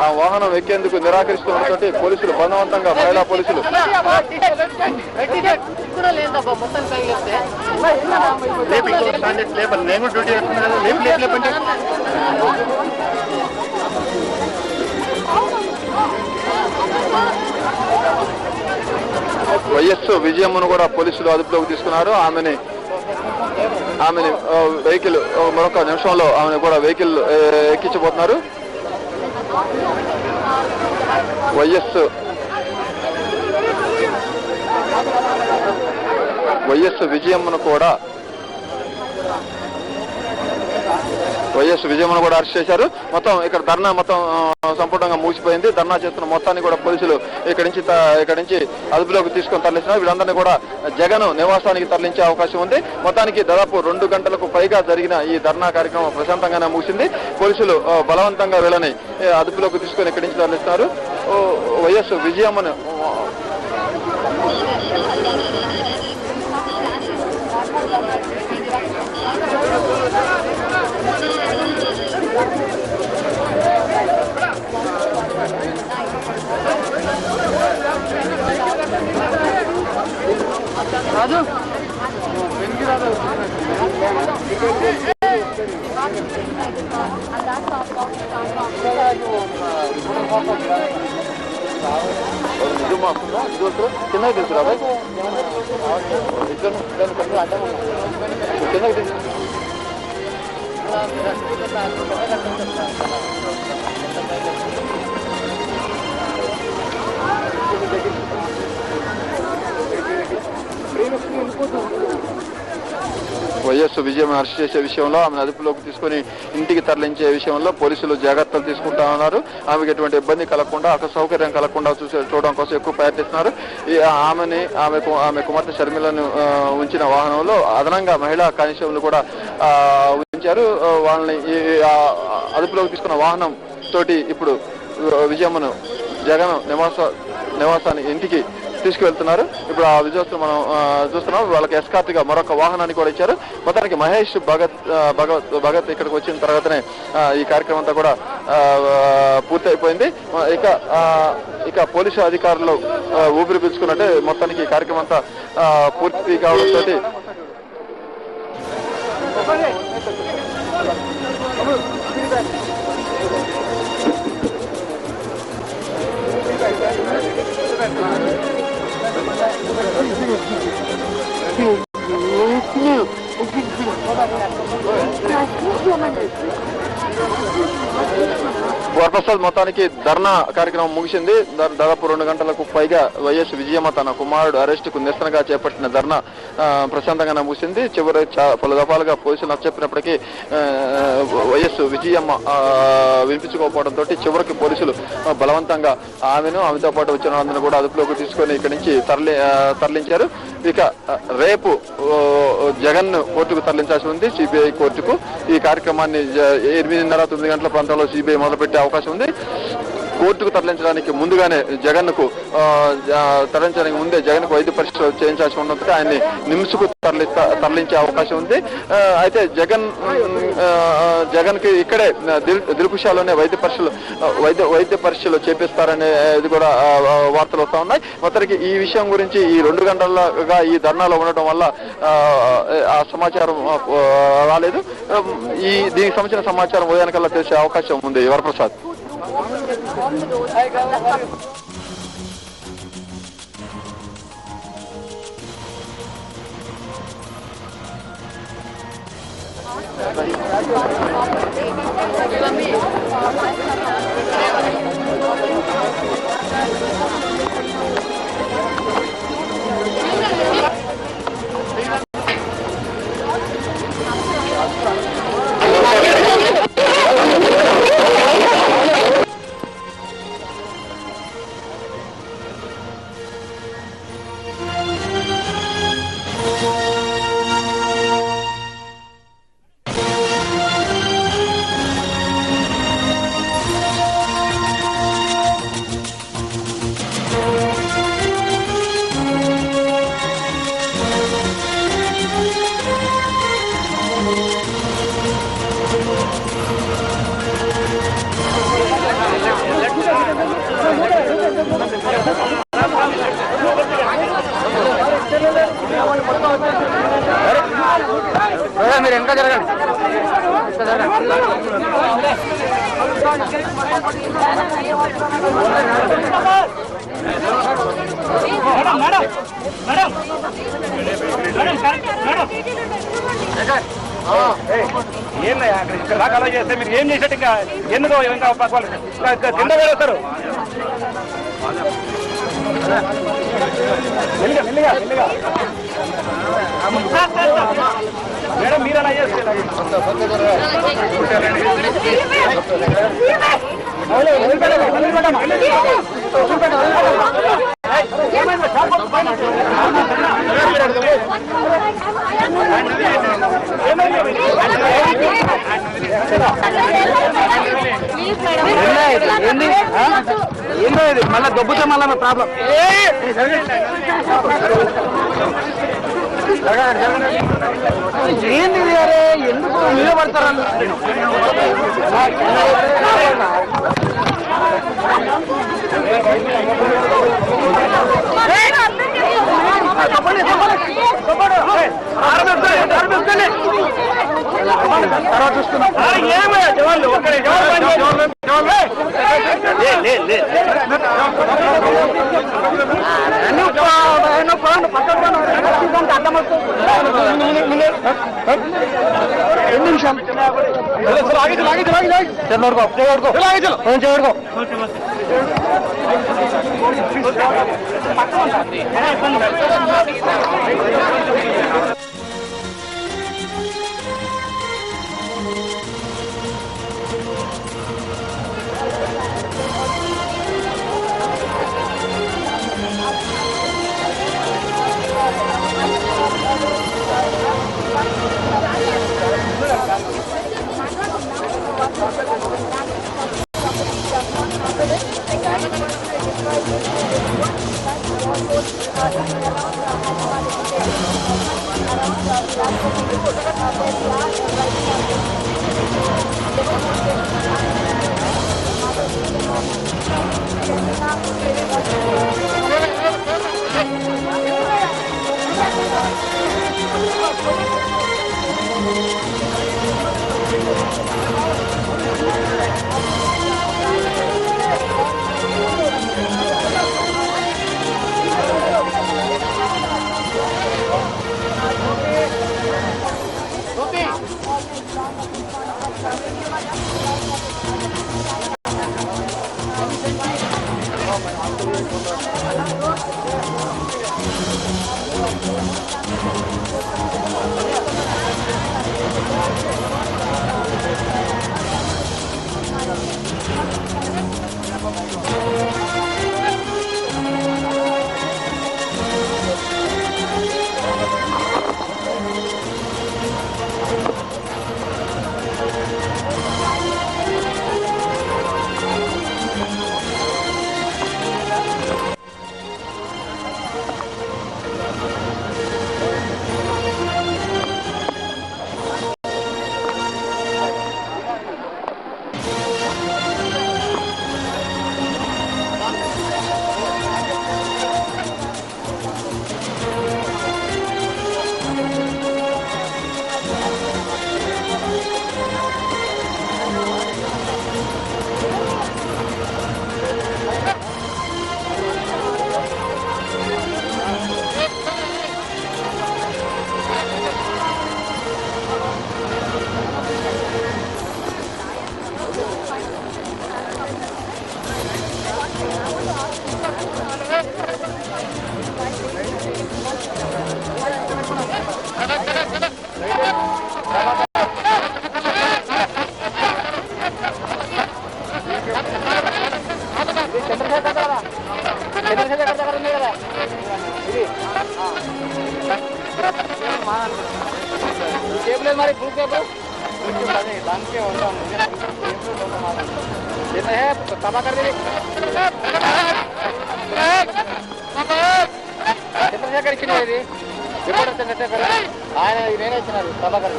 ఆ వాహనం ఎక్కేందుకు నిరాకరిస్తుండటంతో పోలీసులు బలవంతంగా మహిళా పోలీసులు వైఎస్ విజయమ్మను కూడా పోలీసులు అదుపులోకి తీసుకున్నారు. ఆమెని వెహికల్ మరొక నిమిషంలో ఆమెను కూడా వెహికల్ ఎక్కించబోతున్నారు. వైఎస్ విజయమ్మను కూడా అరెస్ట్ చేశారు. మొత్తం ఇక్కడ ధర్నా మొత్తం సంపూర్ణంగా మూసిపోయింది. ధర్నా చేస్తున్న మొత్తాన్ని కూడా పోలీసులు ఇక్కడి నుంచి అదుపులోకి తీసుకొని తరలిస్తున్నారు. వీళ్ళందరినీ కూడా జగన్ నివాసానికి తరలించే అవకాశం ఉంది. మొత్తానికి దాదాపు 2 గంటలకు పైగా జరిగిన ఈ ధర్నా కార్యక్రమం ప్రశాంతంగానే ముగిసింది. పోలీసులు బలవంతంగా వీళ్ళని అదుపులోకి తీసుకొని ఇక్కడి నుంచి తరలిస్తున్నారు. వైఎస్ విజయమ్మను రాజు చిన్నగా తీసుకురా చిన్నగా తీసుకు వైఎస్ విజయం అరెస్ట్ చేసే విషయంలో ఆమెను అదుపులోకి తీసుకొని ఇంటికి తరలించే విషయంలో పోలీసులు జాగ్రత్తలు తీసుకుంటా ఉన్నారు. ఆమెకు ఎటువంటి ఇబ్బంది కలగకుండా అసౌకర్యం కలగకుండా చూడడం కోసం ఎక్కువ ప్రయత్నిస్తున్నారు. ఆమె కుమార్తె షర్మిలను ఉంచిన వాహనంలో అదనంగా మహిళా కానిస్టేబుల్ కూడా ఉంచారు. వాళ్ళని అదుపులోకి తీసుకున్న వాహనం తోటి ఇప్పుడు విజయమ్మను జగన్ నివాసానికి ఇంటికి తీసుకువెళ్తున్నారు. ఇప్పుడు ఆ విజయోత్సవం మనం చూస్తున్నాం. వాళ్ళకి ఎస్కార్ట్ గా మరొక వాహనాన్ని కూడా ఇచ్చారు. మొత్తానికి మహేష్ భగత్ ఇక్కడికి వచ్చిన తర్వాతనే ఈ కార్యక్రమం అంతా కూడా పూర్తి అయిపోయింది. ఇక పోలీసు అధికారులు ఊపిరి పీల్చుకున్నట్టే మొత్తానికి ఈ కార్యక్రమం అంతా పూర్తి కావడంతో వరప్రసాద్ మొత్తానికి ధర్నా కార్యక్రమం ముగిసింది. దాదాపు 2 గంటలకు పైగా వైఎస్ విజయమ్మ తన కుమారుడు అరెస్టుకు నిరసనగా చేపట్టిన ధర్నా ప్రశాంతంగానే ముగిసింది. చివరి పలు దఫాలుగా పోలీసులు నచ్చచెప్పినప్పటికీ వైఎస్ విజయమ్మ వినిపించుకోకపోవడంతో చివరికి పోలీసులు బలవంతంగా ఆమెతో పాటు వచ్చిన వాళ్ళందరినీ కూడా అదుపులోకి తీసుకొని ఇక్కడి నుంచి తరలించారు. ఇక రేపు జగన్ కోర్టుకు తరలించాల్సి ఉంది, సిబిఐ కోర్టుకు. ఈ కార్యక్రమాన్ని 8:30-9 గంటల ప్రాంతంలో సిబిఐ మొదలుపెట్టే అవకాశం ఉంది. కోర్టుకు తరలించడానికి ముందుగానే జగన్కు వైద్య పరీక్షలు చేయించాల్సి ఉన్నందుకు ఆయన్ని నిమ్స్కు తరలించే అవకాశం ఉంది. అయితే జగన్కి ఇక్కడే దిల్కుషాలోనే వైద్య పరీక్షలు చేపిస్తారనేది కూడా వార్తలు వస్తూ ఉన్నాయి. మొత్తానికి ఈ విషయం గురించి ఈ 2 గంటలుగా ఈ ధర్నాలో ఉండటం వల్ల ఆ సమాచారం రాలేదు. దీనికి సంబంధించిన సమాచారం ఉదయానికల్లా తెలిసే అవకాశం ఉంది. వరప్రసాద్. ఏందయ్యా ఇక్కడ దాకా అలా చేస్తే మీరు ఏం చేసేట్టు ఇంకా ఎందుకో ఇంకా కింద వేస్తారు మెల్లిగా మెల్లిగా మెల్లిగా మేడం మీరు అలా చేస్తే ఏందో ఇది మళ్ళీ దొబ్బుతే మళ్ళీ ప్రాబ్లం ఏంది అరే ఎందుకు మీద పడతారు తర్వాత చూస్తున్నాం జవాన్లు ఒక్కడే ఎన్ని నిమిషాలు చెడుకో మరి చంద్రశేఖర్ ఇచ్చిన ఇది రిపోర్టర్ చంద్రశేఖర్ ఆయన నేనే ఇచ్చినారు ప్రభాకర్